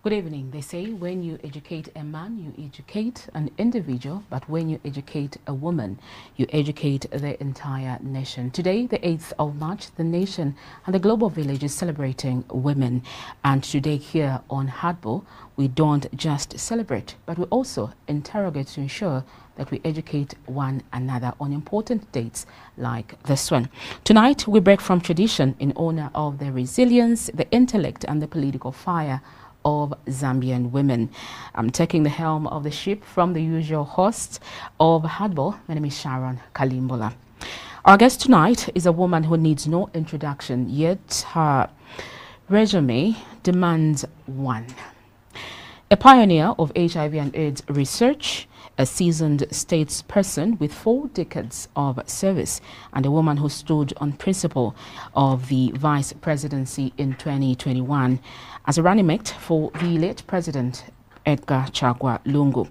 Good evening. They say when you educate a man, you educate an individual, but when you educate a woman, you educate the entire nation. Today, the 8th of March, the nation and the global village is celebrating women. And today here on Hardball, we don't just celebrate, but we also interrogate to ensure that we educate one another on important dates like this one. Tonight, we break from tradition in honor of the resilience, the intellect, and the political fire of Zambian women. I'm taking the helm of the ship from the usual host of Hardball. My name is Sharon Kalimbola. Our guest tonight is a woman who needs no introduction, yet her resume demands one. A pioneer of HIV and AIDS research, a seasoned statesperson with 4 decades of service, and a woman who stood on principle of the vice presidency in 2021 as a running mate for the late President Edgar Chagwa Lungu.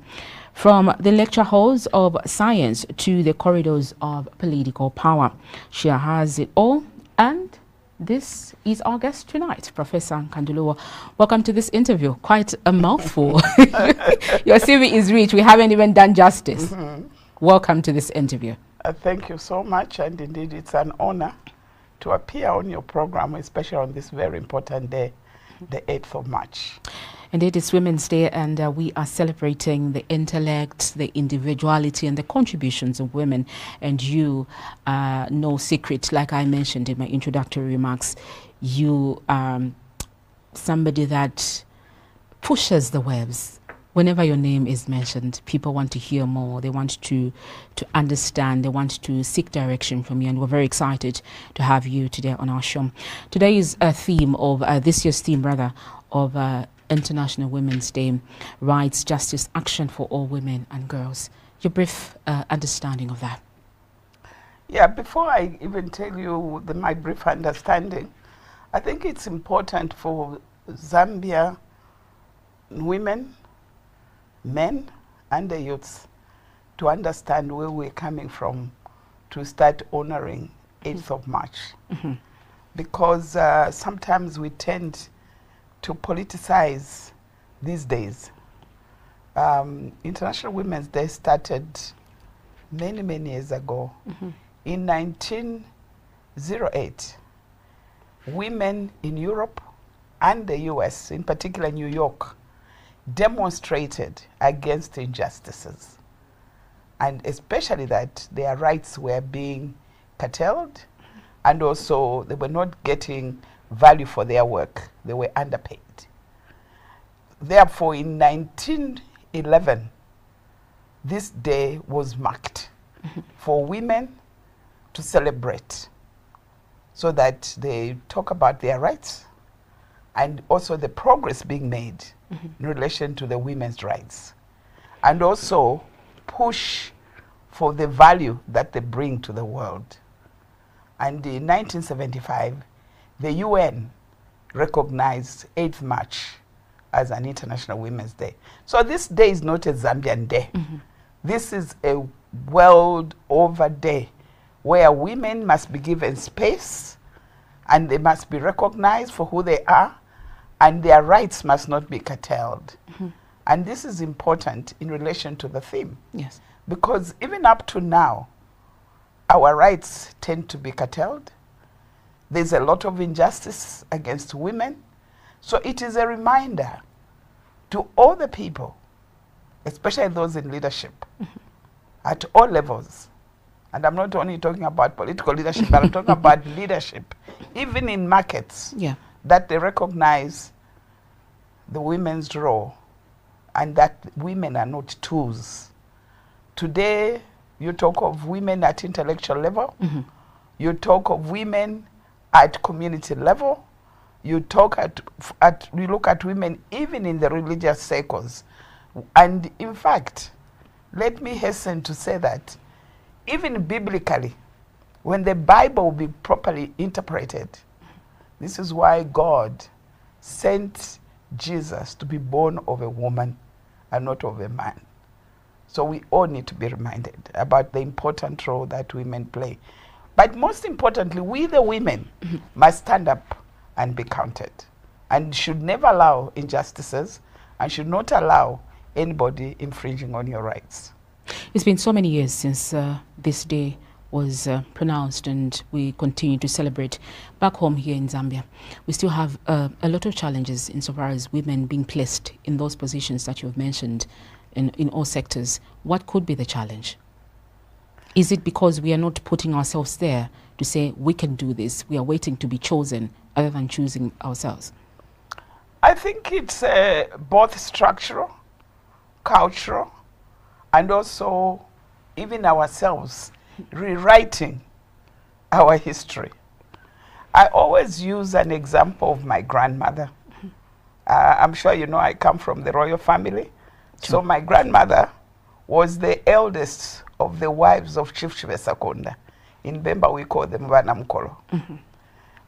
From the lecture halls of science to the corridors of political power, she has it all, and this is our guest tonight, Professor Nkandu Luo. Welcome to this interview. Quite a mouthful. Your CV is rich. We haven't even done justice. Welcome to this interview. Thank you so much, and indeed it's an honor to appear on your program, especially on this very important day, the 8th of March. Indeed, it's Women's Day, and we are celebrating the intellect, the individuality, and the contributions of women. And you, no secret, like I mentioned in my introductory remarks, you are somebody that pushes the waves. Whenever your name is mentioned, people want to hear more. They want to understand. They want to seek direction from you. And we're very excited to have you today on our show. Today is a theme of, this year's theme rather, of International Women's Day, Rights, Justice, Action for All Women and Girls. Your brief understanding of that. Yeah, before I even tell you my brief understanding, I think it's important for Zambia women, men, and the youths to understand where we're coming from to start honoring 8th of March. Because sometimes we tend to politicize these days. International Women's Day started many years ago. In 1908, women in Europe and the US, in particular New York, demonstrated against injustices, and especially that their rights were being curtailed, and also they were not getting value for their work. They were underpaid. Therefore, in 1911, this day was marked for women to celebrate, so that they talk about their rights and also the progress being made in relation to the women's rights, and also push for the value that they bring to the world. And in 1975, the UN recognized 8th March as an International Women's Day. So this day is not a Zambian day. This is a world over day where women must be given space, and they must be recognized for who they are, and their rights must not be curtailed. And this is important in relation to the theme. Yes. Because even up to now, our rights tend to be curtailed. There's a lot of injustice against women. So it is a reminder to all the people, especially those in leadership, at all levels. And I'm not only talking about political leadership, but I'm talking about leadership, even in markets, that they recognize the women's role and that women are not tools. Today, you talk of women at intellectual level, you talk of women at community level, you look at women even in the religious circles. And in fact, let me hasten to say that even biblically, when the Bible will be properly interpreted, this is why God sent Jesus to be born of a woman and not of a man. So we all need to be reminded about the important role that women play. But most importantly, we the women must stand up and be counted, and should never allow injustices and should not allow anybody infringing on your rights. It's been so many years since this day was pronounced, and we continue to celebrate. Back home here in Zambia, we still have a lot of challenges insofar as women being placed in those positions that you've mentioned in all sectors. What could be the challenge? Is it because we are not putting ourselves there to say we can do this? We are waiting to be chosen other than choosing ourselves. I think it's both structural, cultural, and also even ourselves rewriting our history. I always use an example of my grandmother. I'm sure you know I come from the royal family. So my grandmother was the eldest of the wives of Chief Chivesakonda. In Bemba we call them Vanamkolo.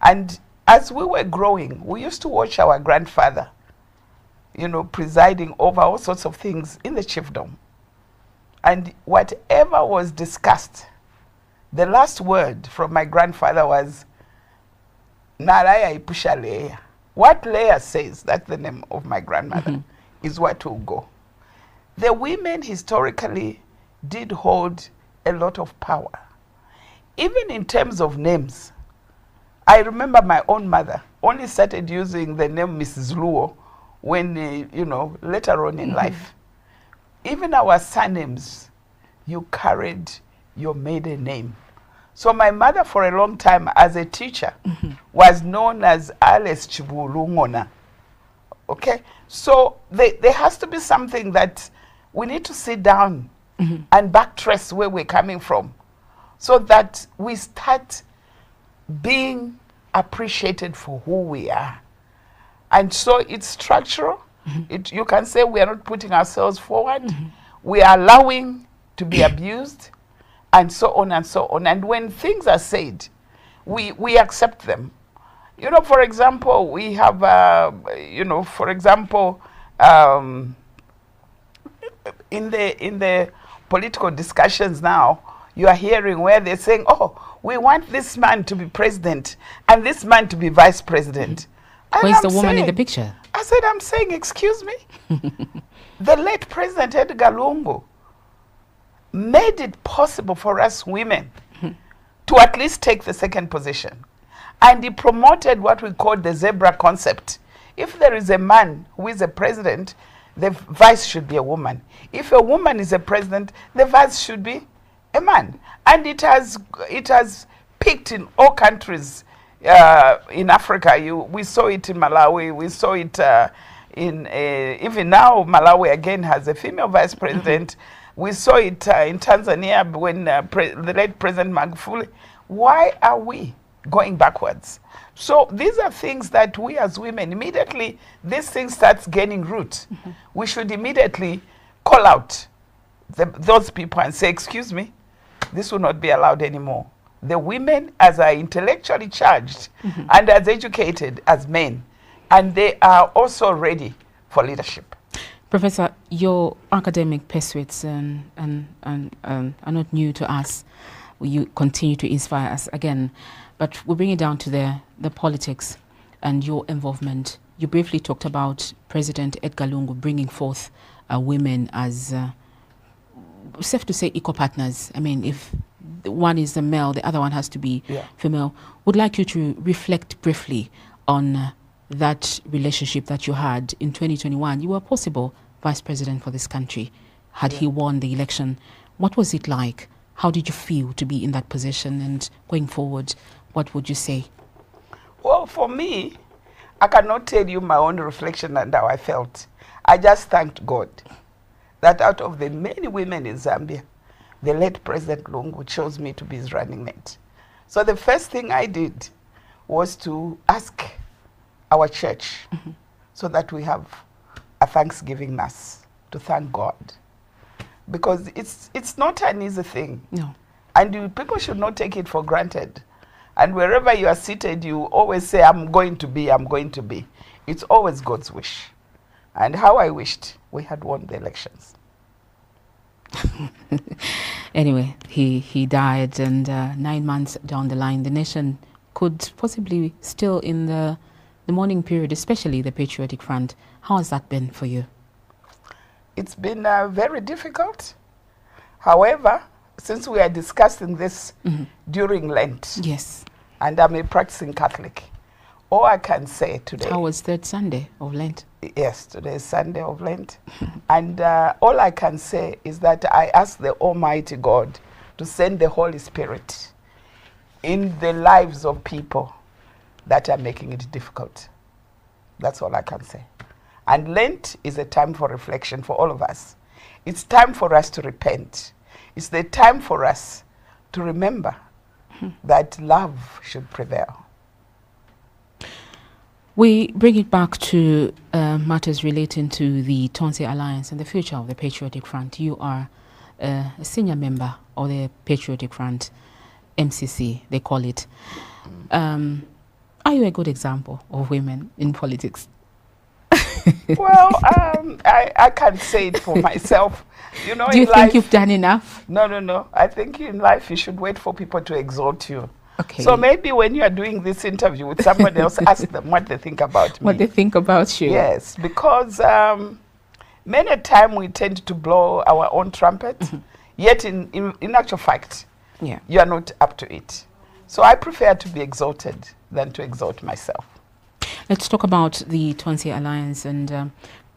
And as we were growing, we used to watch our grandfather, you know, presiding over all sorts of things in the chiefdom. And whatever was discussed, the last word from my grandfather was, Naraya Ipusha Leia. What Leia says, that's the name of my grandmother, is what will go. The women historically did hold a lot of power. Even in terms of names, I remember my own mother only started using the name Mrs. Luo when, you know, later on in life. Even our surnames, you carried your maiden name. So my mother for a long time as a teacher was known as Alice Chibulungona. Okay? So there has to be something that we need to sit down and backtrace where we're coming from so that we start being appreciated for who we are. And so it's structural. You can say we are not putting ourselves forward. We are allowing to be abused, and so on and so on. And when things are said, we accept them. You know, for example, we have, you know, for example, in the political discussions now, you are hearing where they're saying, oh, we want this man to be president and this man to be vice president. Where's the woman in the picture? I said, I'm saying, excuse me? The late President Edgar Lungu made it possible for us women to at least take the second position. And he promoted what we call the zebra concept. If there is a man who is a president, the vice should be a woman. If a woman is a president, the vice should be a man. And it has peaked in all countries in Africa. We saw it in Malawi. We saw it even now. Malawi again has a female vice president. We saw it in Tanzania when the late President Magufuli. Why are we going backwards? So these are things that we as women, immediately this thing starts gaining root, we should immediately call out those people and say, excuse me, this will not be allowed anymore. The women as are intellectually charged and as educated as men, and they are also ready for leadership. Professor, your academic pursuits are not new to us. You continue to inspire us again. But we bring it down to the politics and your involvement. You briefly talked about President Edgar Lungu bringing forth women as, safe to say, equal partners. I mean, if one is a male, the other one has to be female. Would like you to reflect briefly on that relationship that you had in 2021. You were possible vice president for this country. Had he won the election, what was it like? How did you feel to be in that position? And going forward, what would you say? Well, for me, I cannot tell you my own reflection and how I felt. I just thanked God that out of the many women in Zambia, the late President Lungu chose me to be his running mate. So the first thing I did was to ask our church so that we have a Thanksgiving Mass to thank God. Because it's not an easy thing. No. And people should not take it for granted. And wherever you are seated, you always say, I'm going to be, I'm going to be. It's always God's wish. And how I wished we had won the elections. Anyway, he died, and 9 months down the line, the nation could possibly still in the mourning period, especially the Patriotic Front. How has that been for you? it's been very difficult. However, since we are discussing this during Lent, Yes. and I'm a practicing Catholic, all I can say today... How was third Sunday of Lent? Yes, today is Sunday of Lent. And all I can say is that I ask the Almighty God to send the Holy Spirit in the lives of people that are making it difficult. That's all I can say. And Lent is a time for reflection for all of us. It's time for us to repent. It's the time for us to remember that love should prevail. We bring it back to matters relating to the Tonse Alliance and the future of the Patriotic Front. You are a senior member of the Patriotic Front, MCC, they call it. Are you a good example of women in politics? Well, I can't say it for myself. You know, do you think you've done enough? No. I think in life you should wait for people to exalt you. Okay. So maybe when you are doing this interview with somebody else, ask them what they think about me. What they think about you. Yes, because many a time we tend to blow our own trumpet, yet in actual fact, you are not up to it. So I prefer to be exalted than to exalt myself. Let's talk about the Tonse Alliance. And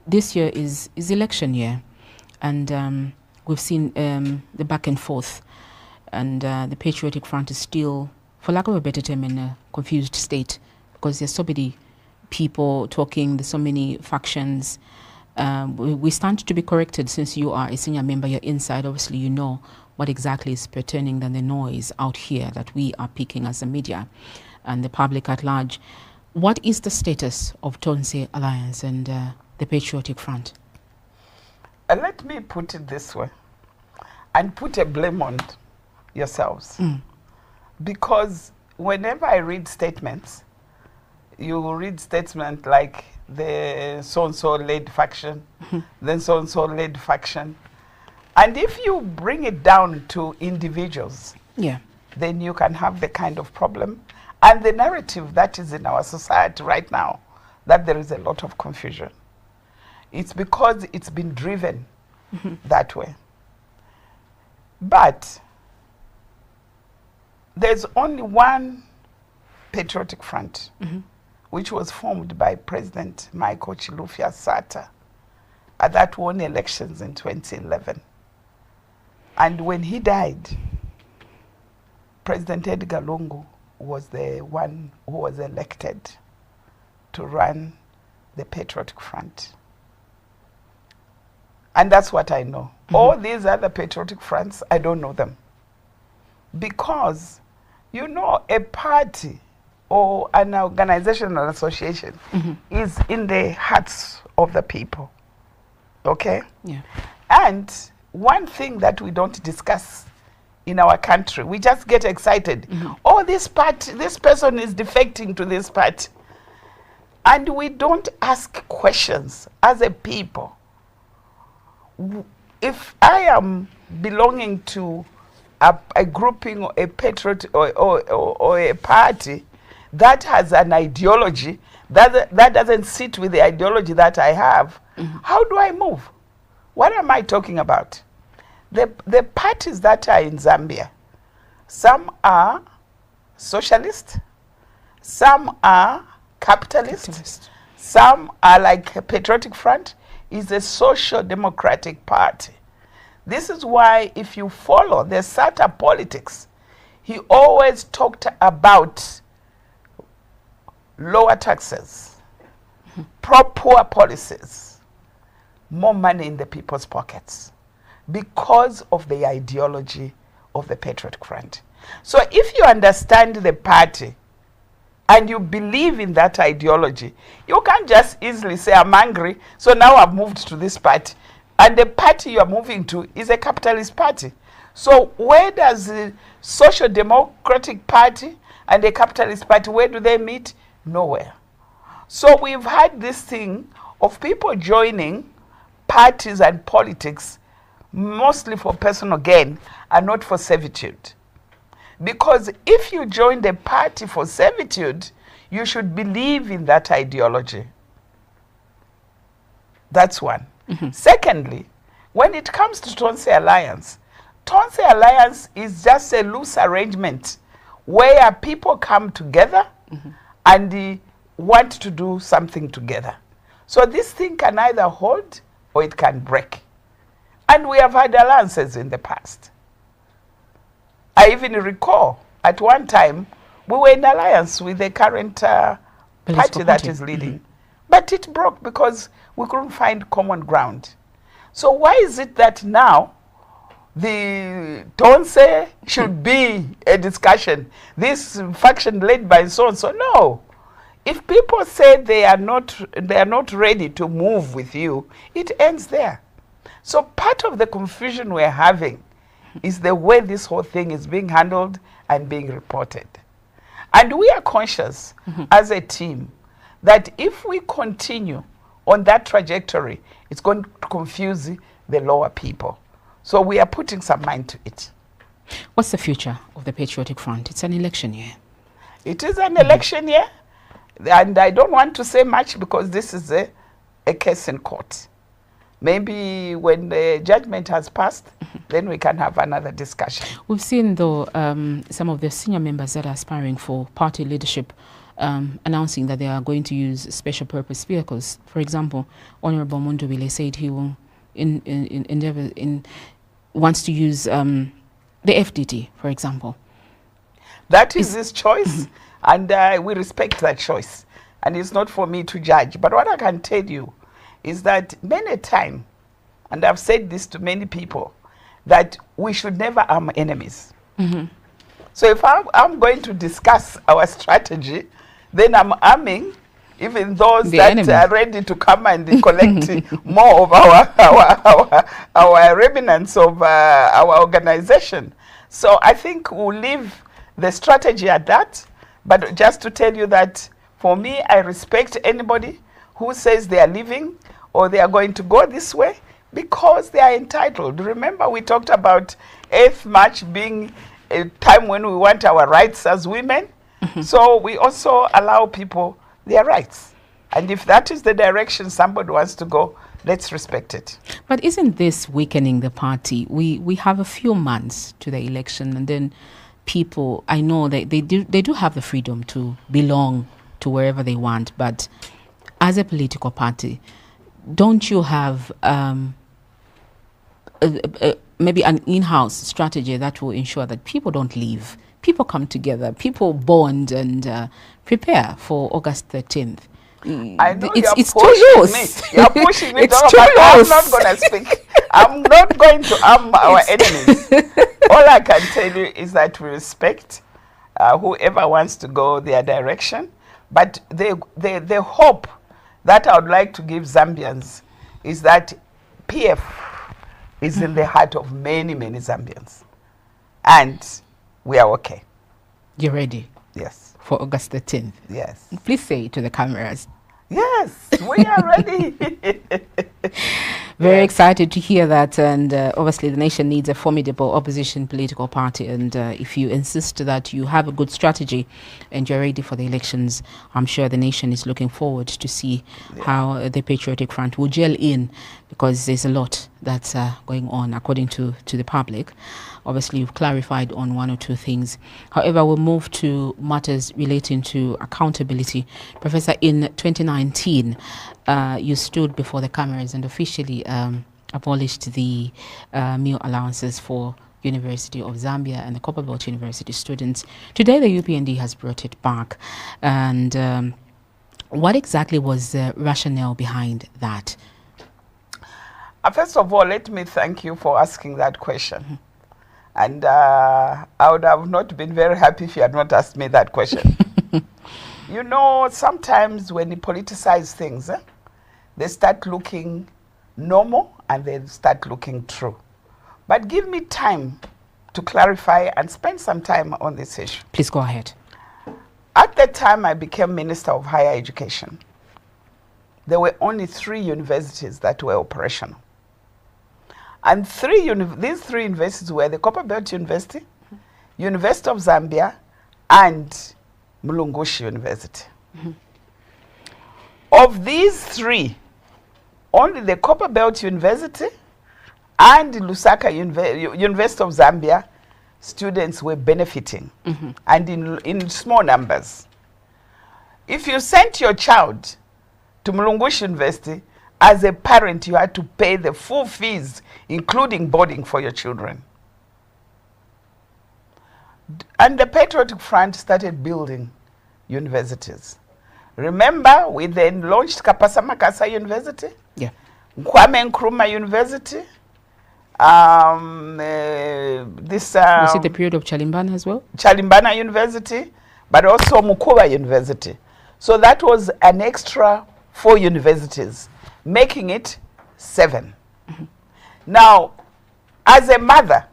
this year is election year. And we've seen the back and forth. And the Patriotic Front is still, for lack of a better term, in a confused state, because there's so many people talking, there's so many factions. We stand to be corrected. Since you are a senior member, you're inside, obviously you know what exactly is pertaining than the noise out here that we are picking as the media and the public at large. What is the status of Tonse Alliance and the Patriotic Front? Let me put it this way, and put a blame on yourselves. Because whenever I read statements, you read statements like the so-and-so led faction, then so-and-so led faction. And if you bring it down to individuals, then you can have the kind of problem and the narrative that is in our society right now, that there is a lot of confusion. It's because it's been driven that way. But there's only one Patriotic Front, which was formed by President Michael Chilufya Sata, that won elections in 2011. And when he died, President Edgar Lungu was the one who was elected to run the Patriotic Front. And that's what I know. All these other Patriotic Fronts, I don't know them. Because, you know, a party or an organization or association is in the hearts of the people. Okay? Yeah. And one thing that we don't discuss in our country, we just get excited. Oh, this party, this person is defecting to this party. And we don't ask questions as a people. If I am belonging to a grouping or a patriot or a party that has an ideology that doesn't sit with the ideology that I have, how do I move? What am I talking about? The parties that are in Zambia, some are socialist, some are capitalist. Some are like a Patriotic Front is a social democratic party. This is why if you follow the Sata politics, he always talked about lower taxes, poor policies, more money in the people's pockets, because of the ideology of the Patriotic Front. So if you understand the party and you believe in that ideology, you can't just easily say, I'm angry, so now I've moved to this party. And the party you're moving to is a capitalist party. So where does the Social Democratic Party and the Capitalist Party, where do they meet? Nowhere. So we've had this thing of people joining parties and politics mostly for personal gain and not for servitude. Because if you join the party for servitude, you should believe in that ideology. That's one. Secondly, when it comes to Tonse Alliance is just a loose arrangement where people come together and want to do something together. So this thing can either hold or it can break. And we have had alliances in the past. I even recall at one time we were in alliance with the current party that is leading. But it broke because we couldn't find common ground. So why is it that now the Tonse should be a discussion, this faction led by so and so? No. If people say they are not ready to move with you, it ends there. So part of the confusion we're having is the way this whole thing is being handled and being reported. And we are conscious as a team that if we continue on that trajectory, it's going to confuse the lower people. So we are putting some mind to it. What's the future of the Patriotic Front? It's an election year. It is an election year, and I don't want to say much because this is a case in court. Maybe when the judgment has passed, then we can have another discussion. We've seen, though, some of the senior members that are aspiring for party leadership announcing that they are going to use special purpose vehicles. For example, Honorable Mundubile said he will wants to use the FDT, for example. That is his choice, and we respect that choice. And it's not for me to judge. But what I can tell you is that many times, and I've said this to many people, that we should never arm enemies. So if I'm going to discuss our strategy, then I'm arming even those that are ready to come and collect more of our remnants of our organization. So I think we'll leave the strategy at that. But just to tell you that for me, I respect anybody who says they are leaving or they are going to go this way because they are entitled. Remember, we talked about 8th March being a time when we want our rights as women. So we also allow people their rights. And if that is the direction somebody wants to go, let's respect it. But isn't this weakening the party? We have a few months to the election, and then people, I know that they do have the freedom to belong to wherever they want, but as a political party, don't you have maybe an in-house strategy that will ensure that people don't leave? People come together, people bond and prepare for August 13th. I know it's too loose. You're pushing me. It's too loose. I'm not going to speak. I'm not going to arm our enemies. All I can tell you is that we respect whoever wants to go their direction. But the hope that I would like to give Zambians is that PF is in the heart of many, many Zambians. And we are okay. You're ready? Yes. For August 13th? Yes. Please say it to the cameras. Yes, we are ready. Very excited to hear that, and obviously the nation needs a formidable opposition political party, and if you insist that you have a good strategy and you're ready for the elections, I'm sure the nation is looking forward to see how the Patriotic Front will gel in, because there's a lot that's going on according to the public. Obviously, you've clarified on one or two things. However, we'll move to matters relating to accountability. Professor, in 2019, you stood before the cameras and officially abolished the meal allowances for University of Zambia and the Copperbelt University students. Today, the UPND has brought it back. And what exactly was the rationale behind that? First of all, let me thank you for asking that question. And I would have not been very happy if you had not asked me that question. You know, sometimes when you politicize things, they start looking normal and they start looking true. But give me time to clarify and spend some time on this issue. Please go ahead. At that time, I became Minister of Higher Education. There were only 3 universities that were operational. And these 3 universities were the Copperbelt University, University of Zambia, and Mulungushi University. Of these 3, only the Copperbelt University and Lusaka University of Zambia students were benefiting, and in small numbers. If you sent your child to Mulungushi University, as a parent, you had to pay the full fees, including boarding for your children. And the Patriotic Front started building universities. Remember, we then launched Kapasa Makasa University, Kwame Nkrumah University. Was it the period of Chalimbana as well? Chalimbana University, but also Mukuba University. So that was an extra 4 universities, making it 7. Now, as a mother,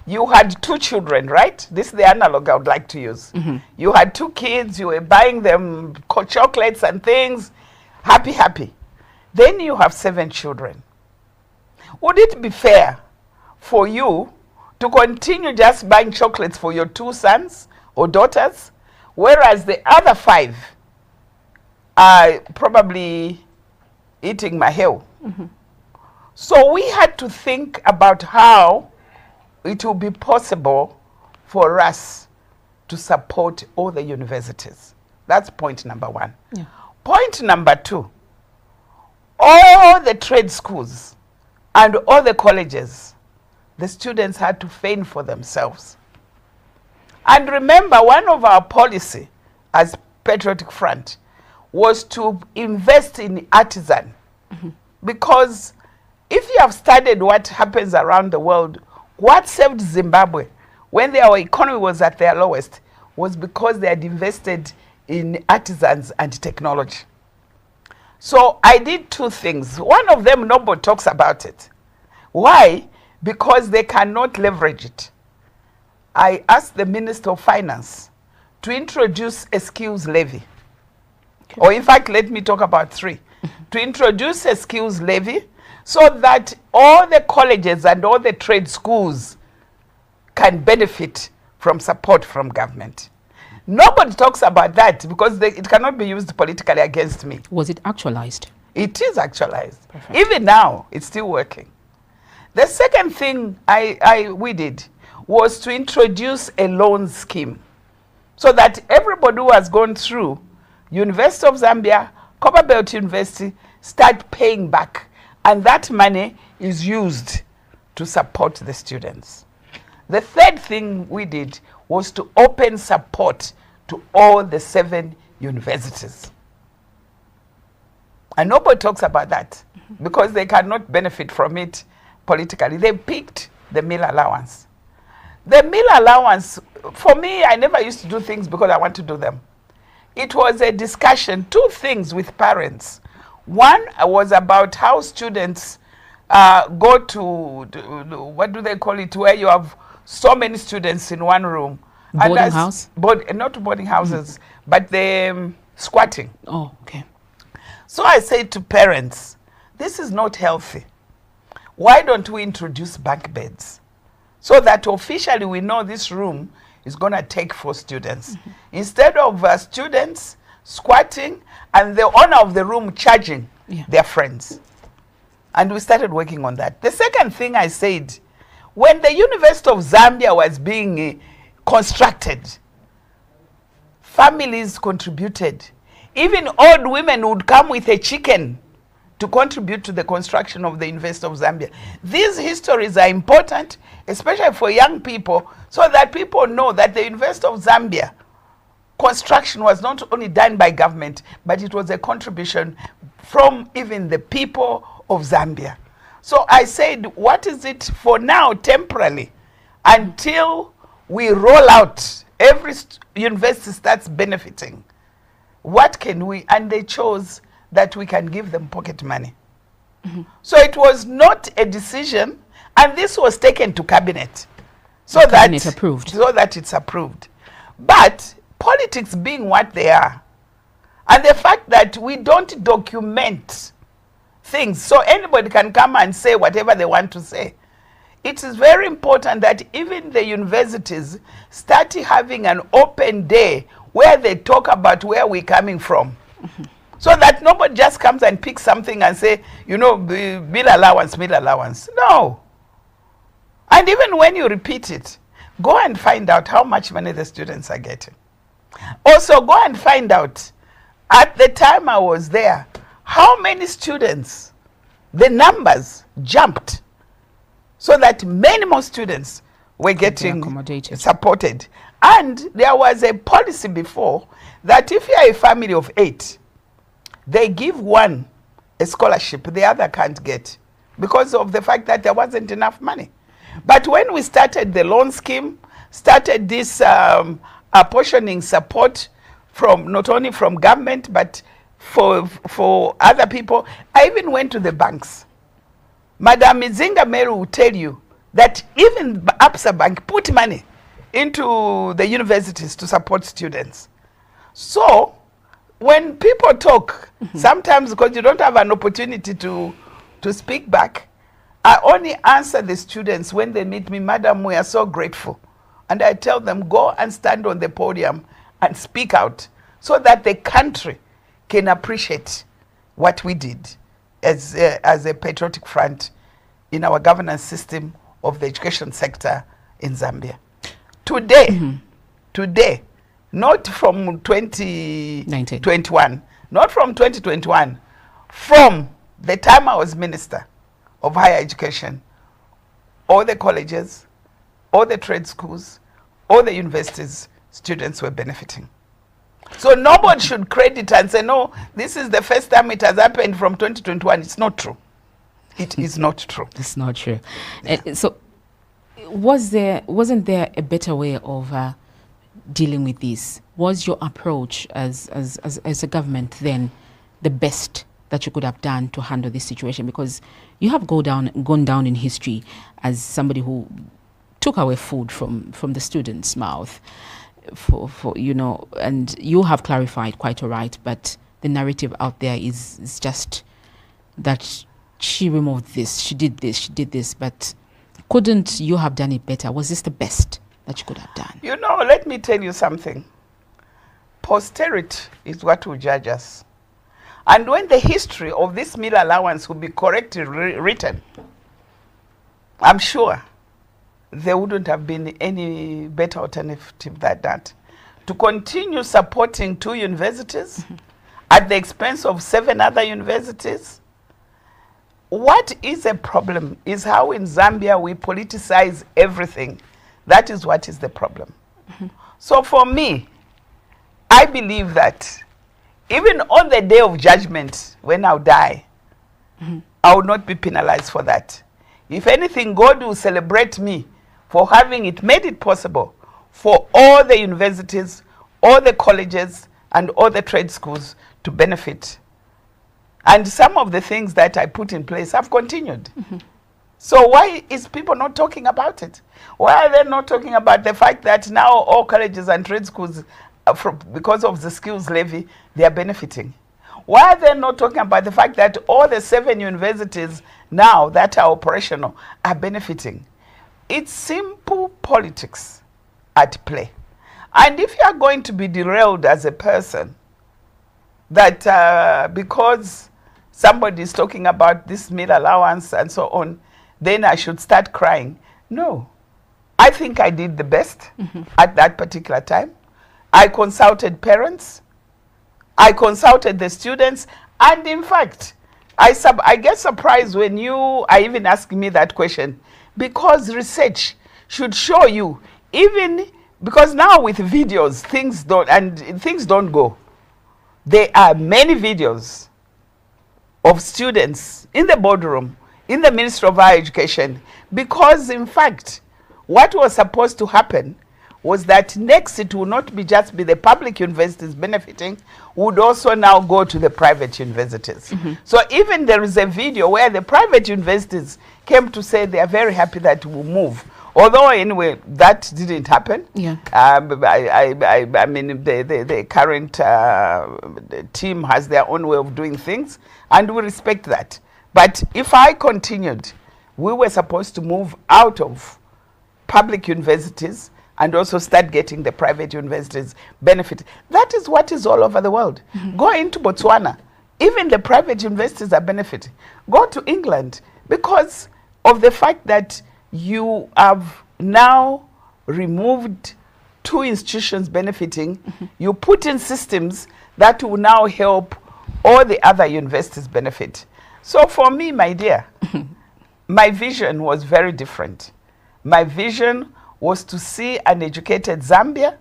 you had 2 children, right? This is the analog I would like to use. You had 2 kids, you were buying them chocolates and things, happy, happy. Then you have 7 children. Would it be fair for you to continue just buying chocolates for your 2 sons or daughters, whereas the other 5 are probably eating maheo? So we had to think about how it will be possible for us to support all the universities. That's point number 1. Point number 2, all the trade schools and all the colleges, the students had to fend for themselves. And remember, one of our policy as Patriotic Front was to invest in artisan. Because if you have studied what happens around the world, what saved Zimbabwe when our economy was at their lowest was because they had invested in artisans and technology. So I did 2 things. One of them, nobody talks about it. Why? Because they cannot leverage it. I asked the Minister of Finance to introduce a skills levy. Or in fact, let me talk about 3. To introduce a skills levy so that all the colleges and all the trade schools can benefit from support from government. Nobody talks about that because it cannot be used politically against me. Was it actualized? It is actualized. Perfect. Even now, it's still working. The second thing we did was to introduce a loan scheme so that everybody who has gone through University of Zambia, Copperbelt University, start paying back. And that money is used to support the students. The third thing we did was to open support to all the 7 universities. And nobody talks about that because they cannot benefit from it politically. They picked the meal allowance. The meal allowance, for me, I never used to do things because I want to do them. It was a discussion, 2 things with parents. One was about how students go to, what do they call it, where you have so many students in one room. Boarding house? Not boarding houses, but the squatting. Oh, okay. So I say to parents, this is not healthy. Why don't we introduce bunk beds so that officially we know this room is going to take 4 students. Instead of students squatting and the owner of the room charging their friends. And we started working on that. The second thing I said, when the University of Zambia was being constructed, families contributed. Even old women would come with a chicken to contribute to the construction of the University of Zambia. These histories are important, especially for young people, so that people know that the University of Zambia construction was not only done by government, but it was a contribution from even the people of Zambia. So I said, what is it for now, temporarily, until we roll out, every university starts benefiting? What can we? And they chose that we can give them pocket money. So it was not a decision, and this was taken to cabinet, so that it's approved. But politics being what they are, and the fact that we don't document things, so anybody can come and say whatever they want to say. It is very important that even the universities start having an open day where they talk about where we're coming from. So that nobody just comes and picks something and say, you know, meal allowance, meal allowance. No. And even when you repeat it, go and find out how much money the students are getting. Also, go and find out, at the time I was there, how many students, the numbers jumped so that many more students were getting supported. And there was a policy before that if you are a family of 8, they give one a scholarship, the other can't get, because of the fact that there wasn't enough money. But when we started the loan scheme, started this apportioning support from not only from government but for other people, I even went to the banks. Madam Izinga Mary will tell you that even Absa Bank put money into the universities to support students. So when people talk, sometimes because you don't have an opportunity to speak back, I only answer the students when they meet me, Madam, we are so grateful. And I tell them, go and stand on the podium and speak out so that the country can appreciate what we did as a Patriotic Front in our governance system of the education sector in Zambia. Today, today, not from 2021, not from 2021, from the time I was Minister of Higher Education, all the colleges, all the trade schools, all the universities, students were benefiting. So nobody should credit and say, no, this is the first time it has happened from 2021. It's not true. It is not true. It's not true. Yeah. So wasn't there a better way of dealing with this? Was your approach as a government then the best that you could have done to handle this situation? Because you have gone down in history as somebody who took away food from the students' mouth, for you know, and you have clarified quite all right, but the narrative out there is just that she removed this, she did this, but couldn't you have done it better? Was this the best that you could have done? You know, let me tell you something. Posterity is what will judge us. And when the history of this meal allowance will be correctly written, I'm sure there wouldn't have been any better alternative than that. To continue supporting 2 universities at the expense of 7 other universities. What is a problem is how in Zambia we politicize everything. That is what is the problem. So for me, I believe that even on the day of judgment, when I'll die, I will not be penalized for that. If anything, God will celebrate me for having made it possible for all the universities, all the colleges, and all the trade schools to benefit. And some of the things that I put in place have continued. So why is people not talking about it? Why are they not talking about the fact that now all colleges and trade schools, because of the skills levy, they are benefiting? Why are they not talking about the fact that all the 7 universities now that are operational are benefiting? It's simple politics at play. And if you are going to be derailed as a person, that because somebody is talking about this meal allowance and so on, then I should start crying. No. I think I did the best at that particular time. I consulted parents. I consulted the students. And in fact, I get surprised when you are even asking me that question, because research should show you, even because now with videos, things don't go. There are many videos of students in the boardroom, in the Ministry of Higher Education, because in fact, what was supposed to happen was that next it will not be just be the public universities benefiting, would also now go to the private universities. So even there is a video where the private universities came to say they are very happy that we'll move. Although anyway, that didn't happen. Yeah. I mean, the current team has their own way of doing things, and we respect that. But if I continued, we were supposed to move out of public universities and also start getting the private universities benefit. That is what is all over the world. Go into Botswana. Even the private universities are benefiting. Go to England because of the fact that you have now removed 2 institutions benefiting. You put in systems that will now help all the other universities benefit. So for me, my dear, my vision was very different. My vision was to see an educated Zambia,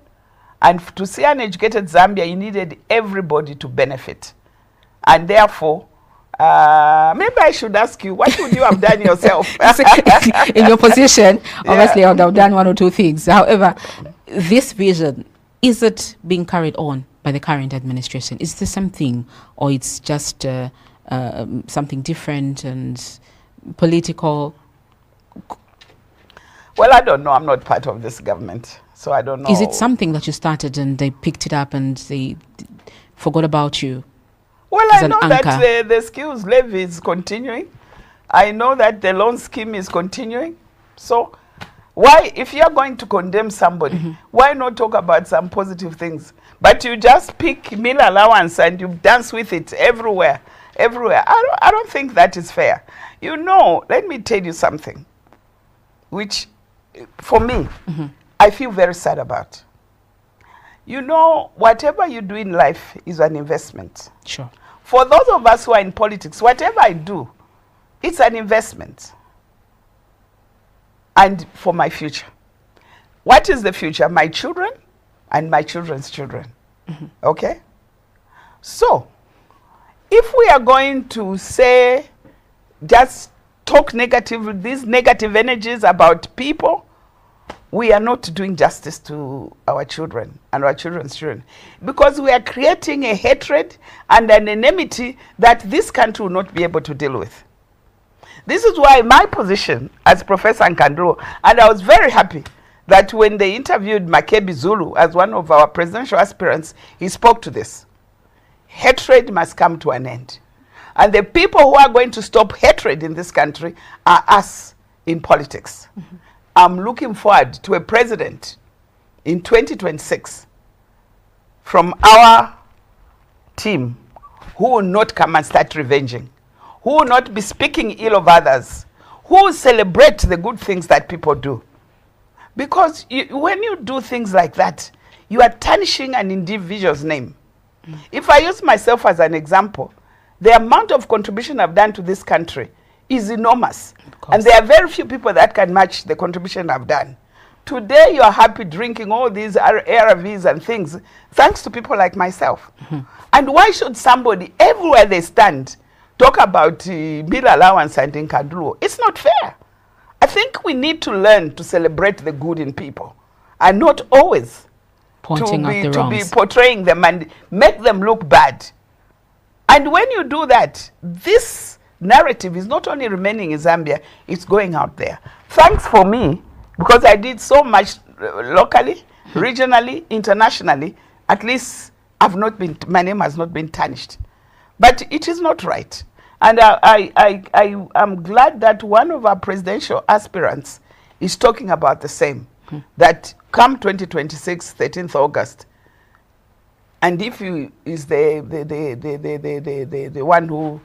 and to see an educated Zambia, you needed everybody to benefit. And therefore, maybe I should ask you, what would you have done yourself? In your position, obviously, I would have done 1 or 2 things. However, this vision, is it being carried on by the current administration? Is this something, or it's just something different and political? Well, I don't know. I'm not part of this government, so I don't know. Is it something that you started and they picked it up and they forgot about you? Well, I know that the skills levy is continuing. I know that the loan scheme is continuing. So why, if you're going to condemn somebody, why not talk about some positive things? But you just pick meal allowance and you dance with it everywhere. I don't think that is fair. You know, let me tell you something, which for me, I feel very sad about. You know, whatever you do in life is an investment. Sure. For those of us who are in politics, whatever I do, it's an investment. And for my future. What is the future? My children and my children's children. Okay? So, if we are going to say, just talk negative, these negative energies about people, we are not doing justice to our children and our children's children, because we are creating a hatred and an enmity that this country will not be able to deal with. This is why my position as Professor Nkandu Luo, and I was very happy that when they interviewed Makebi Zulu as one of our presidential aspirants, he spoke to this. Hatred must come to an end. And the people who are going to stop hatred in this country are us in politics. I'm looking forward to a president in 2026 from our team who will not come and start revenging, who will not be speaking ill of others, who will celebrate the good things that people do. Because when you do things like that, you are tarnishing an individual's name. If I use myself as an example, the amount of contribution I've done to this country is enormous. And there are very few people that can match the contribution I've done. Today, you are happy drinking all these ARVs and things, thanks to people like myself. And why should somebody, everywhere they stand, talk about meal allowance and Nkandu Luo? It's not fair. I think we need to learn to celebrate the good in people and not always pointing out the wrongs. To be portraying them and make them look bad. And when you do that, this narrative is not only remaining in Zambia, it's going out there. Thanks for me, because I did so much locally, regionally, internationally. At least my name has not been tarnished. But it is not right. And I am glad that one of our presidential aspirants is talking about the same. That come 2026, 13th August, and if he is the one who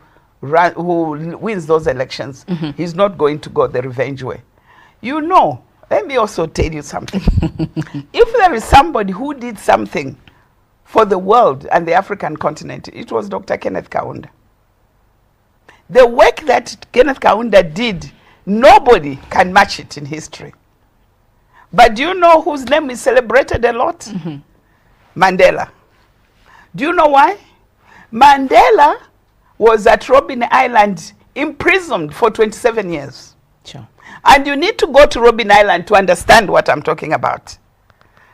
wins those elections, he's not going to go the revenge way. You know, let me also tell you something. If there is somebody who did something for the world and the African continent, it was Dr. Kenneth Kaunda. The work that Kenneth Kaunda did, nobody can match it in history. But do you know whose name is celebrated a lot? Mandela. Do you know why? Mandela was at Robben Island imprisoned for 27 years. Sure. And you need to go to Robben Island to understand what I'm talking about.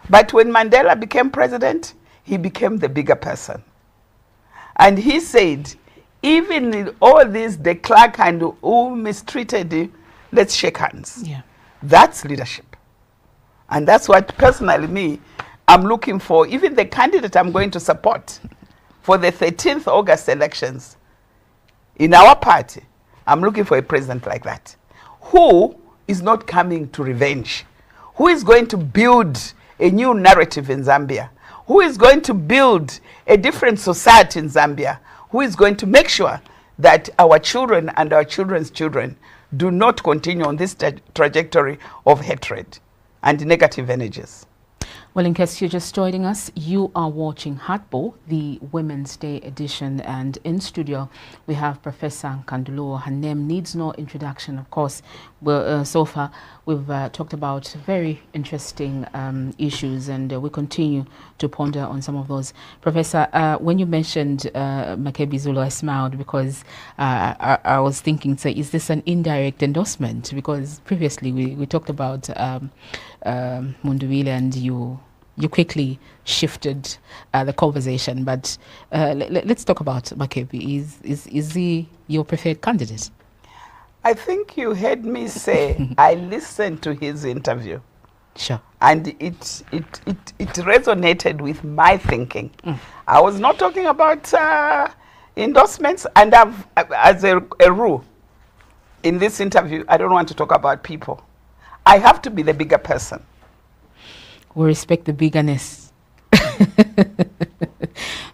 But when Mandela became president, he became the bigger person. And he said, even in all this, the clerk and who mistreated him, let's shake hands. Yeah. That's leadership. And that's what personally I'm looking for. Even the candidate I'm going to support for the 13th August elections in our party, I'm looking for a president like that, who is not coming to revenge, who is going to build a new narrative in Zambia, who is going to build a different society in Zambia, who is going to make sure that our children and our children's children do not continue on this trajectory of hatred and negative energies. Well, in case you're just joining us, you are watching Hardball, the Women's Day edition, and in studio we have Professor Nkandu Luo. Her name needs no introduction, of course. Well, so far we've talked about very interesting issues, and we continue to ponder on some of those. Professor, when you mentioned Makebi Zulu, I smiled because I was thinking, so is this an indirect endorsement? Because previously we talked about Munduvile, and you quickly shifted the conversation, but let's talk about Makebi. Is he your preferred candidate? I think you heard me say I listened to his interview. Sure. And it resonated with my thinking. I was not talking about endorsements, and as a rule in this interview, I don't want to talk about people. I have to be the bigger person. We respect the biggerness.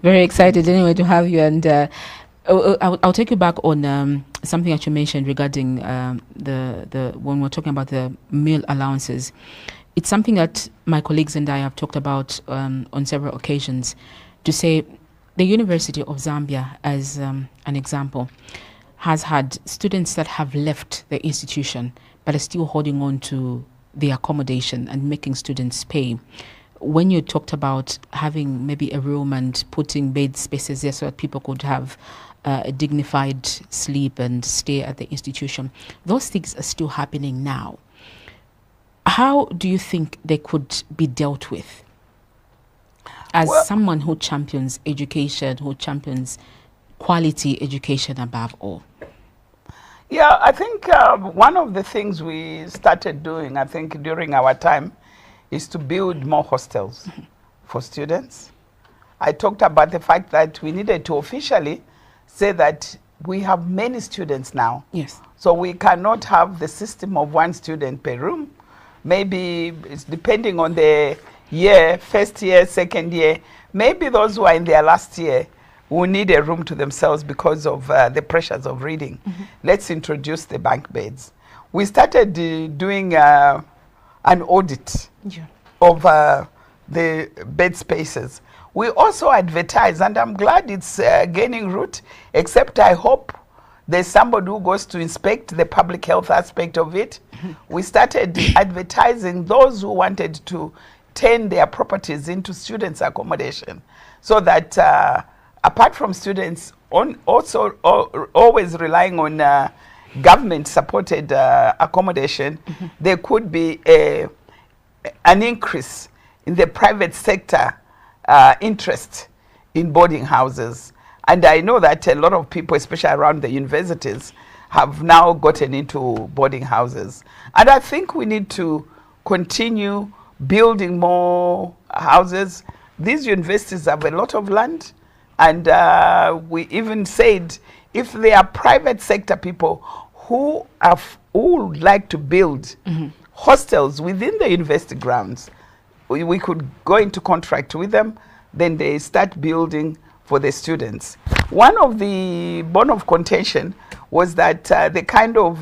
Very excited anyway to have you, and I'll take you back on something that you mentioned regarding the when we're talking about the meal allowances. It's something that my colleagues and I have talked about on several occasions, to say the University of Zambia, as an example, has had students that have left the institution but are still holding on to the accommodation and making students pay. When you talked about having maybe a room and putting bed spaces there so that people could have a dignified sleep and stay at the institution, those things are still happening now. How do you think they could be dealt with? As someone who champions education, who champions quality education above all. Yeah, I think one of the things we started doing, I think during our time, is to build more hostels for students. I talked about the fact that we needed to officially say that we have many students now. Yes. So we cannot have the system of one student per room. Maybe it's depending on the year, first year, second year. Maybe those who are in their last year will need a room to themselves because of the pressures of reading. Let's introduce the bunk beds. We started doing an audit of the bed spaces. We also advertise, and I'm glad it's gaining root, except I hope there's somebody who goes to inspect the public health aspect of it. We started advertising those who wanted to turn their properties into students' accommodation, so that apart from students also always relying on government-supported accommodation, there could be an increase in the private sector interest in boarding houses. And I know that a lot of people, especially around the universities, have now gotten into boarding houses. And I think we need to continue building more houses. These universities have a lot of land. And we even said, if there are private sector people who would like to build hostels within the university grounds, we could go into contract with them, then they start building for the students. One of the bone of contention was that the kind of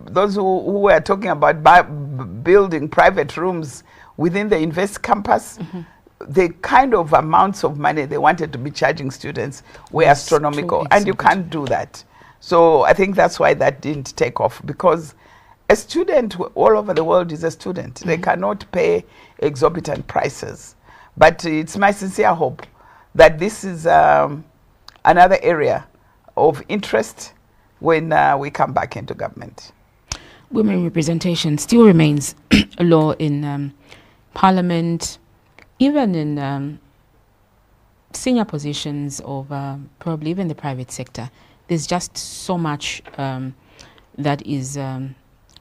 those who were talking about building private rooms within the university campus, the kind of amounts of money they wanted to be charging students were astronomical, and you can't do that. So I think that's why that didn't take off, because a student all over the world is a student. They cannot pay exorbitant prices. But it's my sincere hope that this is another area of interest when we come back into government. Women representation still remains a law in Parliament, even in senior positions of probably even the private sector. There's just so much that is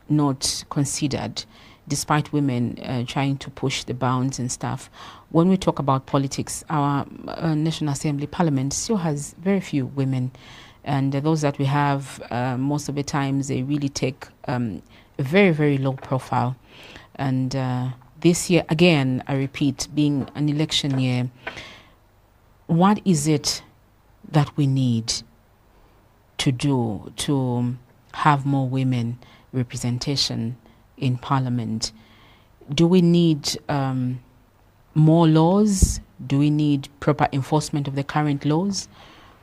not considered, despite women trying to push the bounds and stuff. When we talk about politics, our National Assembly Parliament still has very few women, and those that we have, most of the times they really take a very, very low profile. And this year, again, I repeat, being an election year, what is it that we need to do to have more women representation in Parliament? Do we need more laws? Do we need proper enforcement of the current laws?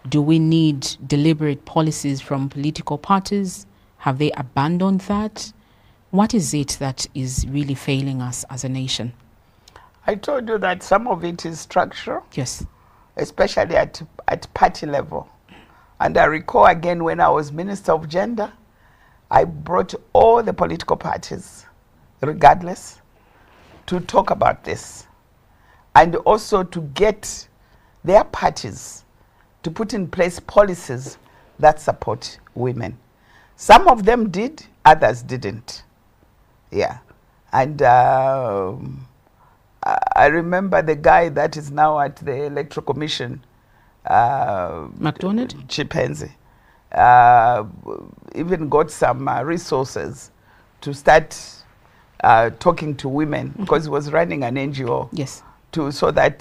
Do we need deliberate policies from political parties? Have they abandoned that? What is it that is really failing us as a nation? I told you that some of it is structural. Yes. Especially at party level. And I recall again when I was Minister of Gender, I brought all the political parties, regardless, to talk about this. And also to get their parties to put in place policies that support women. Some of them did, others didn't. Yeah. And I remember the guy that is now at the Electoral Commission, McDonald? Chimpanzee, even got some resources to start talking to women, because he was running an NGO. Yes. To start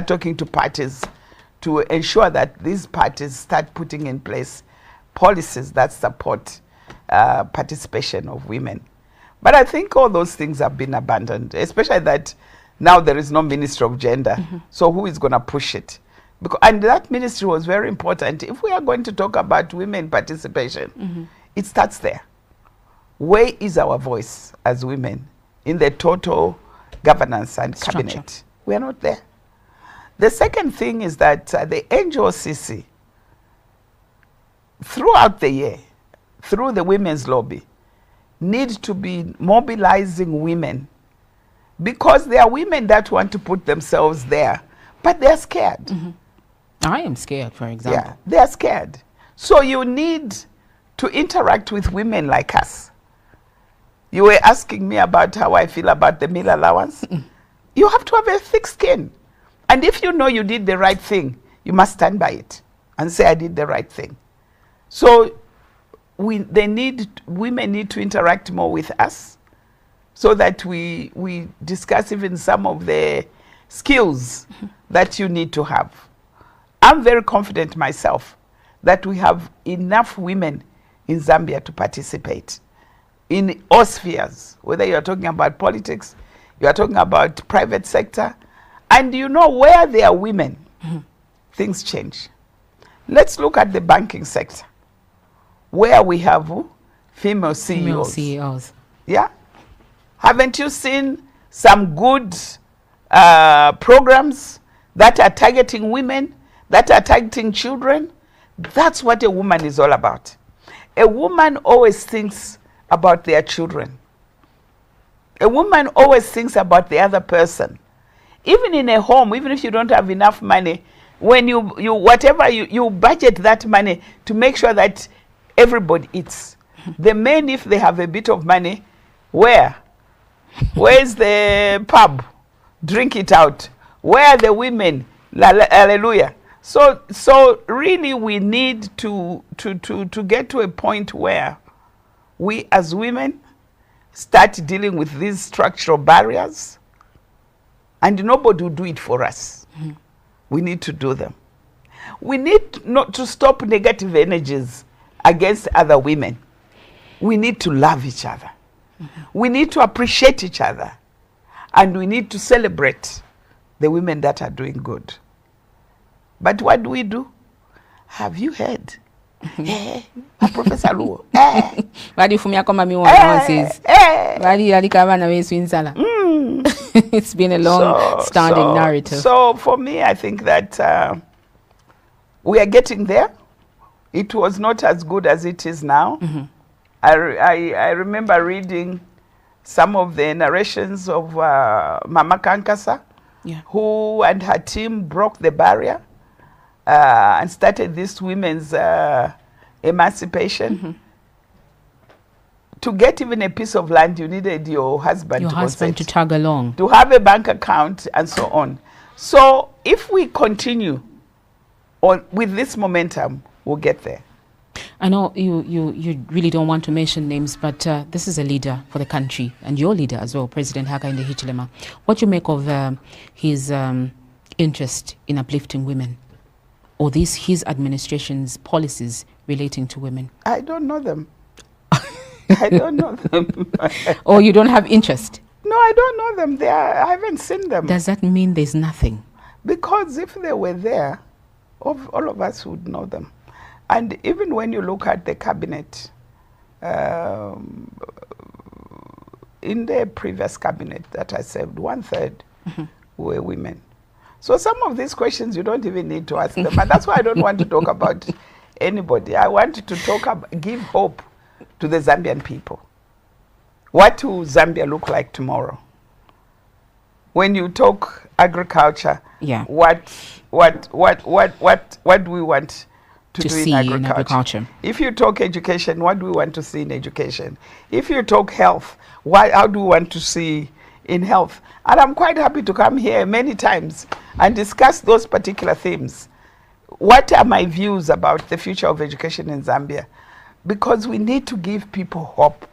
talking to parties to ensure that these parties start putting in place policies that support participation of women. But I think all those things have been abandoned, especially that now there is no Ministry of Gender. So who is going to push it? And that ministry was very important. If we are going to talk about women participation, it starts there. Where is our voice as women in the total governance and cabinet? We are not there. The second thing is that the NGOCC, throughout the year, through the women's lobby, need to be mobilizing women, because there are women that want to put themselves there, but they're scared. I am scared, for example. Yeah, they're scared. So you need to interact with women like us. You were asking me about how I feel about the meal allowance. You have to have a thick skin. And if you know you did the right thing, you must stand by it and say, I did the right thing. So women need to interact more with us, so that we discuss even some of the skills that you need to have. I'm very confident myself that we have enough women in Zambia to participate in all spheres, whether you're talking about politics, you're talking about private sector. And you know, where there are women, things change. Let's look at the banking sector, where we have female CEOs. Female CEOs. Yeah? Haven't you seen some good programs that are targeting women, that are targeting children? That's what a woman is all about. A woman always thinks about their children. A woman always thinks about the other person. Even in a home, even if you don't have enough money, when you budget that money to make sure that everybody eats. The men, if they have a bit of money, where's the pub? Drink it out. Where are the women? Hallelujah. So really we need to get to a point where we as women start dealing with these structural barriers, and nobody will do it for us. We need to do them. We need not to stop negative energies against other women. We need to love each other. We need to appreciate each other. And we need to celebrate the women that are doing good. But what do? Have you heard? Professor Luo. It's been a long-standing narrative. So for me, I think that we are getting there. It was not as good as it is now. I remember reading some of the narrations of Mama Kankasa, who and her team broke the barrier and started this women's emancipation. To get even a piece of land, you needed your husband to tag along, to have a bank account, and so on. So if we continue on with this momentum, we'll get there. I know you really don't want to mention names, but this is a leader for the country, and your leader as well, President Hakainde Hichilema. What do you make of his interest in uplifting women, or his administration's policies relating to women? I don't know them. I don't know them. Or you don't have interest? No, I don't know them. I haven't seen them. Does that mean there's nothing? Because if they were there, all of us would know them. And even when you look at the cabinet, in the previous cabinet that I served, 1/3 were women. So some of these questions you don't even need to ask them. And that's why I don't want to talk about anybody. I want to give hope to the Zambian people. What will Zambia look like tomorrow? When you talk agriculture, yeah, what do we want to do see in agriculture? If you talk education, what do we want to see in education? If you talk health, how do we want to see in health? And I'm quite happy to come here many times and discuss those particular themes. What are my views about the future of education in Zambia? Because we need to give people hope.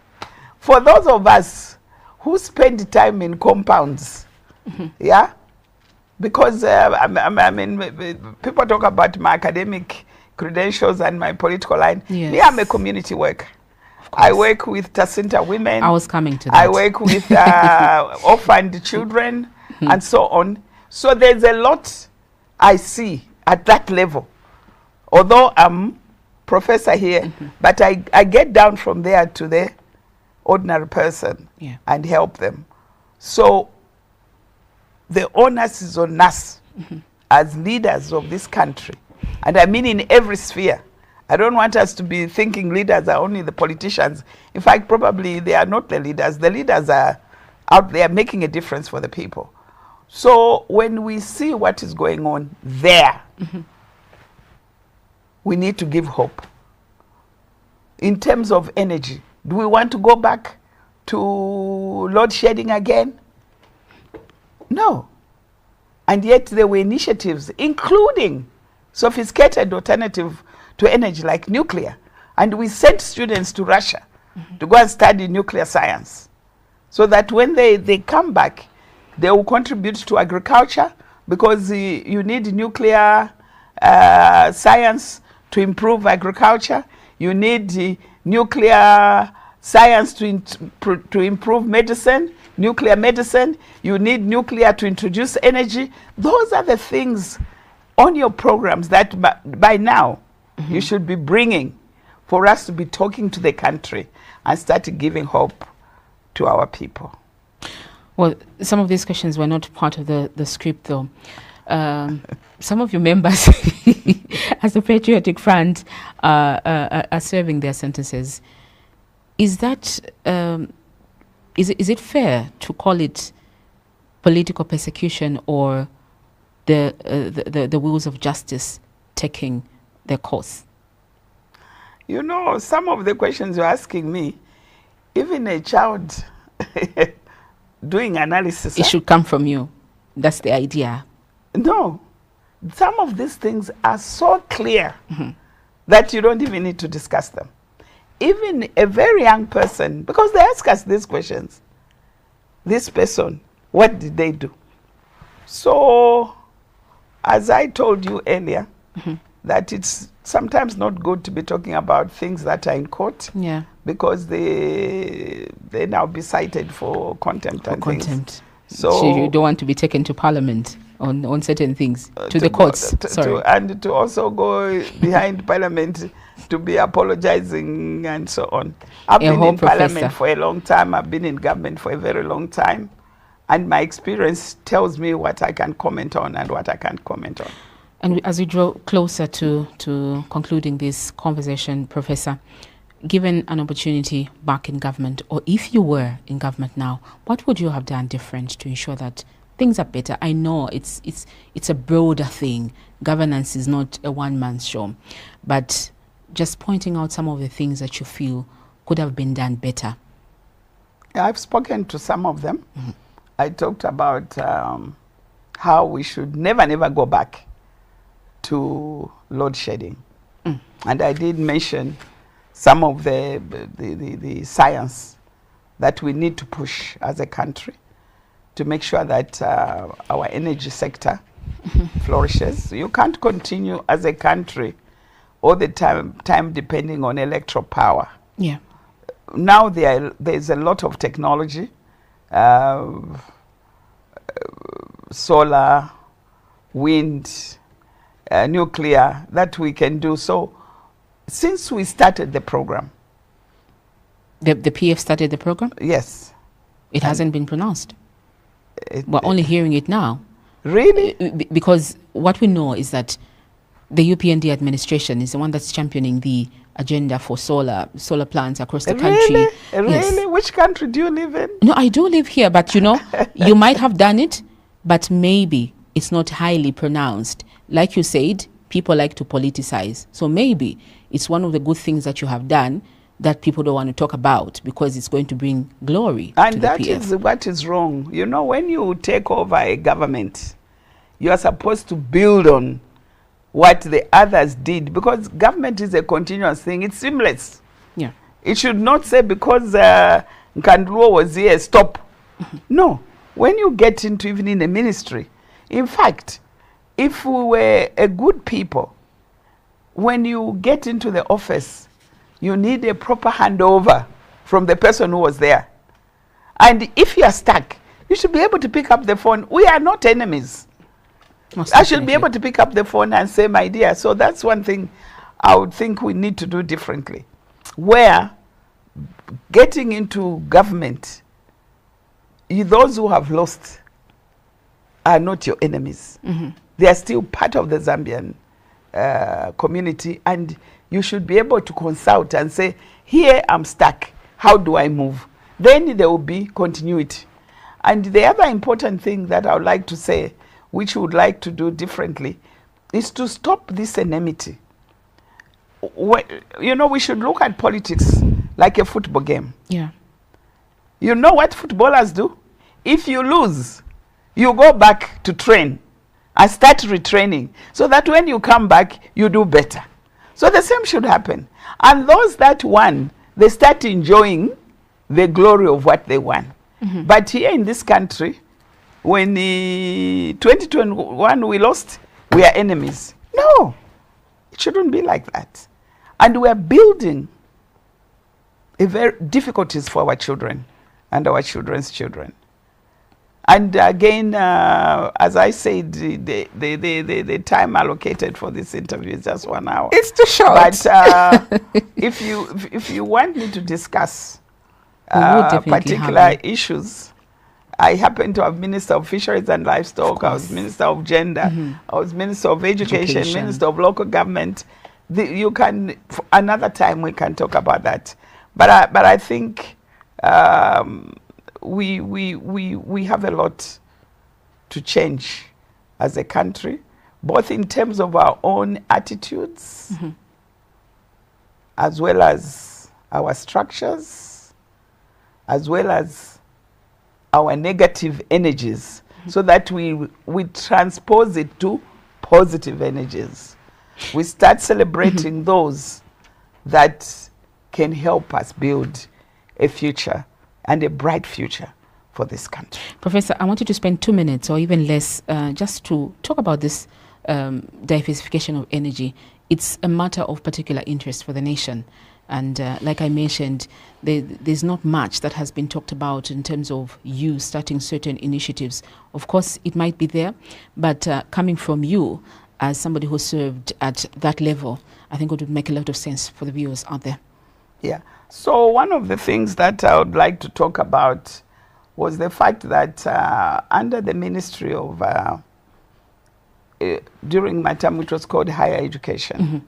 For those of us who spend time in compounds, yeah, because I mean, people talk about my academic credentials and my political line. Yes. Me, I'm a community worker. I work with Tacinta women. I was coming to that. I work with orphaned children and so on. So there's a lot I see at that level. Although I'm professor here, but I get down from there to the ordinary person, yeah, and help them. So the onus is on us as leaders of this country. And I mean in every sphere. I don't want us to be thinking leaders are only the politicians. In fact, probably they are not the leaders. The leaders are out there making a difference for the people. So when we see what is going on there, we need to give hope. In terms of energy, do we want to go back to load shedding again? No. And yet there were initiatives, including sophisticated alternative to energy like nuclear. And we sent students to Russia to go and study nuclear science, so that when they come back, they will contribute to agriculture, because you need nuclear science to improve agriculture. You need nuclear science to improve medicine, nuclear medicine. You need nuclear to introduce energy. Those are the things on your programs that by now you should be bringing, for us to be talking to the country and start giving hope to our people. Well, some of these questions were not part of the script, though. Some of your members, as the Patriotic Front, are serving their sentences. Is that is it fair to call it political persecution, or the wheels of justice taking their course? You know, some of the questions you're asking me, even a child doing analysis, it should come from you. That's the idea. No, some of these things are so clear that you don't even need to discuss them. Even a very young person, because they ask us these questions, this person, what did they do? So, as I told you earlier, that it's sometimes not good to be talking about things that are in court, yeah, because they now be cited for contempt and contempt. Things. So you don't want to be taken to parliament on certain things, to the courts. And to also go behind parliament to be apologizing and so on. I've been in parliament for a long time. I've been in government for a very long time. And my experience tells me what I can comment on and what I can't comment on. And as we draw closer to concluding this conversation, Professor, given an opportunity back in government, or if you were in government now, what would you have done different to ensure that things are better? I know it's a broader thing. Governance is not a one-man show. But just pointing out some of the things that you feel could have been done better. I've spoken to some of them. I talked about how we should never go back to load shedding. And I did mention some of the science that we need to push as a country to make sure that our energy sector flourishes. You can't continue as a country all the time depending on electoral power. Yeah. Now there's a lot of technology, solar, wind, nuclear, that we can do. So since we started the program. The PF started the program? Yes. It hasn't been pronounced. We're only hearing it now. Really? Because what we know is that the UPND administration is the one that's championing the agenda for solar plants across the country. Really? Yes. Which country do you live in? No, I do live here, but you know, you might have done it, but maybe it's not highly pronounced. Like you said, people like to politicize. So maybe it's one of the good things that you have done that people don't want to talk about because it's going to bring glory and to the that PF. is what is wrong. You know, when you take over a government, you are supposed to build on what the others did, because government is a continuous thing. It's seamless. Yeah. It should not say because Nkandu Luo was here, stop. No. When you get into even in a ministry, in fact, if we were a good people, when you get into the office, you need a proper handover from the person who was there. And if you are stuck, you should be able to pick up the phone. We are not enemies. I should be able to pick up the phone and say, my dear. So that's one thing I would think we need to do differently. Where getting into government, those who have lost are not your enemies. They are still part of the Zambian community, and you should be able to consult and say, here I'm stuck, how do I move? Then there will be continuity. And the other important thing that I would like to say, which we would like to do differently, is to stop this enmity. You know, we should look at politics like a football game. Yeah. You know what footballers do? If you lose, you go back to train and start retraining, so that when you come back, you do better. So the same should happen. And those that won, they start enjoying the glory of what they won. But here in this country, when 2021 we lost, we are enemies. No, it shouldn't be like that. And we are building very difficulties for our children and our children's children. And again, as I said, the time allocated for this interview is just 1 hour. It's too short. But if you want me to discuss particular issues, I happen to have Minister of Fisheries and Livestock, I was Minister of Gender, I was Minister of Education, Minister of Local Government. You can, another time we can talk about that. But I think we have a lot to change as a country, both in terms of our own attitudes, as well as our structures, as well as our negative energies, so that we transpose it to positive energies. We start celebrating those that can help us build a future and a bright future for this country. Professor, I want you to spend 2 minutes or even less just to talk about this diversification of energy. It's a matter of particular interest for the nation. And like I mentioned, there's not much that has been talked about in terms of you starting certain initiatives. Of course, it might be there, but coming from you as somebody who served at that level, I think it would make a lot of sense for the viewers out there. Yeah. So one of the things that I would like to talk about was the fact that under the Ministry of, during my time, which was called Higher Education,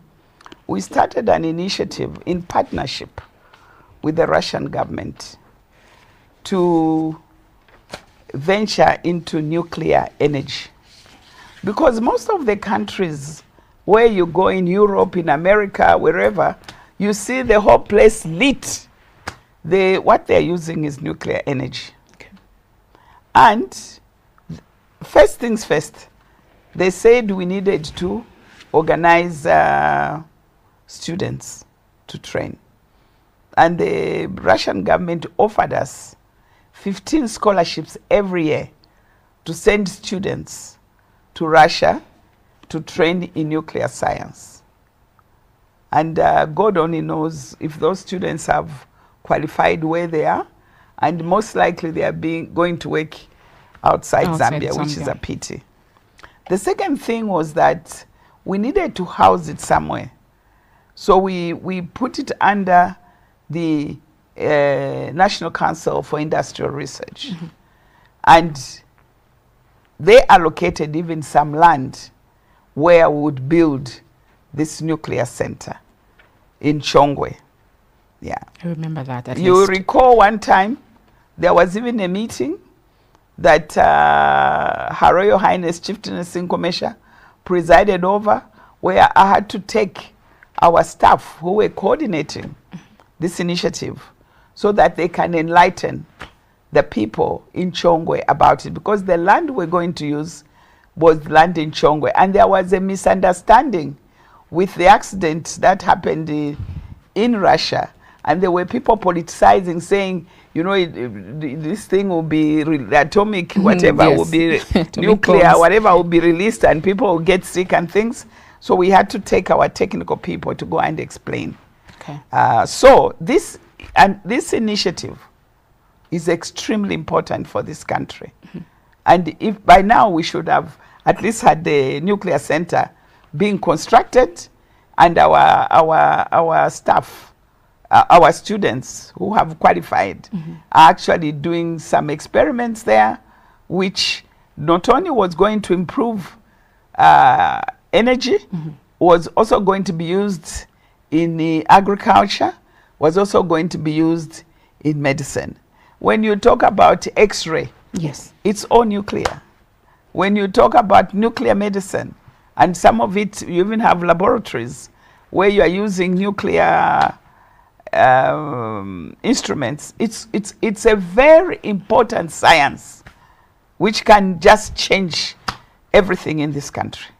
we started an initiative in partnership with the Russian government to venture into nuclear energy. Because most of the countries where you go in Europe, in America, wherever, you see the whole place lit. What they're using is nuclear energy. Okay. And first things first, they said we needed to organize students to train. And the Russian government offered us 15 scholarships every year to send students to Russia to train in nuclear science. And God only knows if those students have qualified where they are, and most likely they are going to work outside Zambia, which is a pity. The second thing was that we needed to house it somewhere. So we put it under the National Council for Industrial Research. And they allocated even some land where we would build this nuclear center in Chongwe. Yeah. I remember that at You least. recall one time there was even a meeting that Her Royal Highness Chieftainess Nkomesha presided over, where I had to take our staff who were coordinating this initiative so that they can enlighten the people in Chongwe about it, because the land we're going to use was land in Chongwe, and there was a misunderstanding with the accident that happened in Russia, and there were people politicizing, saying, you know, this thing will be atomic, whatever will be nuclear, bombs. Whatever will be released, and people will get sick and things. So we had to take our technical people to go and explain. Okay. So this initiative is extremely important for this country. And if by now we should have at least had the nuclear center being constructed, and our staff, our students who have qualified are actually doing some experiments there, which not only was going to improve energy, was also going to be used in agriculture, was also going to be used in medicine. When you talk about X-ray, yes, it's all nuclear. When you talk about nuclear medicine, and some of it, you even have laboratories where you are using nuclear instruments. It's a very important science which can just change everything in this country.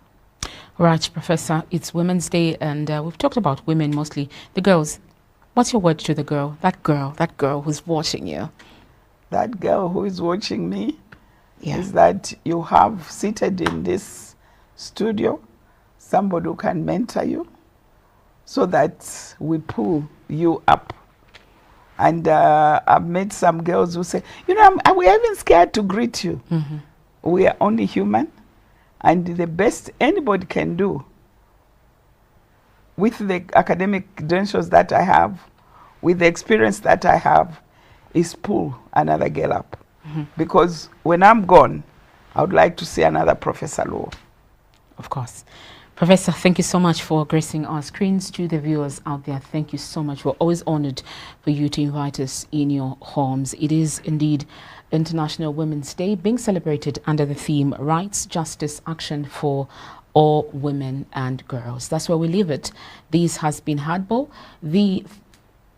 Right, Professor, it's Women's Day, and we've talked about women mostly. The girls, what's your word to the girl, that girl who's watching you? That girl who is watching me is that you have seated in this studio somebody who can mentor you so that we pull you up. And I've met some girls who say, you know, we're even scared to greet you. We are only human, and the best anybody can do with the academic credentials that I have, with the experience that I have, is pull another girl up. Because when I'm gone, I would like to see another Professor Luo. Of course. Professor, thank you so much for gracing our screens. To the viewers out there, thank you so much. We're always honored for you to invite us in your homes. It is indeed International Women's Day, being celebrated under the theme Rights, Justice, Action for all women and girls. That's where we leave it. This has been Hardball, the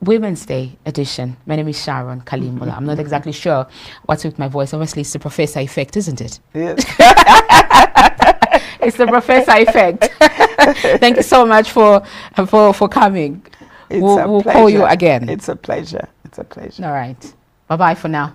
Women's Day edition. My name is Sharon Kalimbola. I'm not exactly sure what's with my voice. Obviously, it's the professor effect, isn't it? Yes. It's the professor effect. Thank you so much for coming. We'll call you again. It's a pleasure. It's a pleasure. All right. Bye-bye for now.